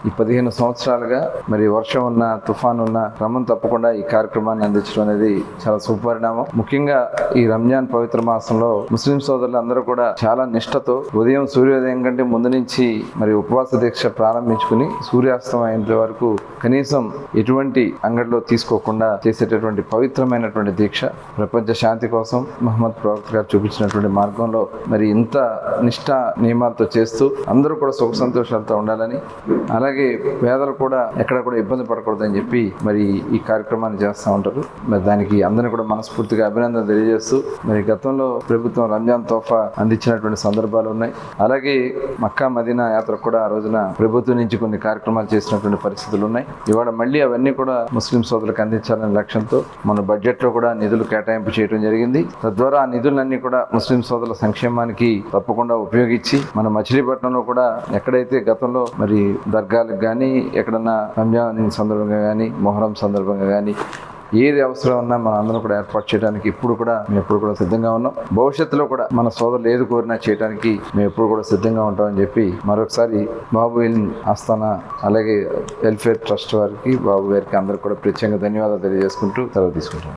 ఈ 15 సంవత్సరాలుగా మరి వర్షం ఉన్న తుఫాను ఉన్న క్రమం తప్పకుండా ఈ కార్యక్రమాన్ని అందించడం అనేది చాలా శుభపరిణామం. ముఖ్యంగా ఈ రంజాన్ పవిత్ర మాసంలో ముస్లిం సోదరులు అందరూ కూడా చాలా నిష్ఠతో ఉదయం సూర్యోదయం కంటే ముందు నుంచి మరి ఉపవాస దీక్ష ప్రారంభించుకుని సూర్యాస్తం అయ్యేంత వరకు కనీసం ఎటువంటి అంగడిలో తీసుకోకుండా చేసేటటువంటి పవిత్రమైనటువంటి దీక్ష ప్రపంచ శాంతి కోసం మహమ్మద్ ప్రవక్త గారు చూపించినటువంటి మార్గంలో మరి ఇంత నిష్ఠ నియమాలతో చేస్తూ అందరూ కూడా సుఖ సంతోషాలతో ఉండాలని, అలాగే పేదలు కూడా ఎక్కడ కూడా ఇబ్బంది పడకూడదని చెప్పి మరి ఈ కార్యక్రమాన్ని చేస్తూ ఉంటారు. మరి దానికి అందరినీ కూడా మనస్ఫూర్తిగా అభినందన తెలియజేస్తూ మరి గతంలో ప్రభుత్వం రంజాన్ తోఫా అందించినటువంటి సందర్భాలు ఉన్నాయి. అలాగే మక్కా మదీనా యాత్ర కూడా ఆ రోజున ప్రభుత్వం నుంచి కొన్ని కార్యక్రమాలు చేసినటువంటి పరిస్థితులు ఉన్నాయి. ఇవాళ మళ్ళీ అవన్నీ కూడా ముస్లిం సోదరులకు అందించాలనే లక్ష్యంతో మన బడ్జెట్లో కూడా నిధులు కేటాయింపు చేయడం జరిగింది. తద్వారా ఆ నిధులన్నీ కూడా ముస్లిం సోదరుల సంక్షేమానికి తప్పకుండా ఉపయోగించి మన మచిలీపట్నంలో కూడా ఎక్కడైతే గతంలో మరి దర్గాలకు కానీ ఎక్కడన్నా రంజాన్ సందర్భంగా కానీ మొహరం సందర్భంగా కానీ ఏది అవసరం ఉన్నా మన అందరం కూడా ఏర్పాటు చేయడానికి మేము ఎప్పుడు కూడా సిద్ధంగా ఉన్నాం. భవిష్యత్తులో కూడా మన సోదరులు ఏది కోరినా చేయడానికి మేము ఎప్పుడు కూడా సిద్ధంగా ఉంటామని చెప్పి మరొకసారి బాబు ఆస్థానా అలాగే వెల్ఫేర్ ట్రస్ట్ వారికి బాబు గారికి అందరికి కూడా ప్రత్యేకంగా ధన్యవాదాలు తెలియజేసుకుంటూ సెలవు తీసుకుంటాం.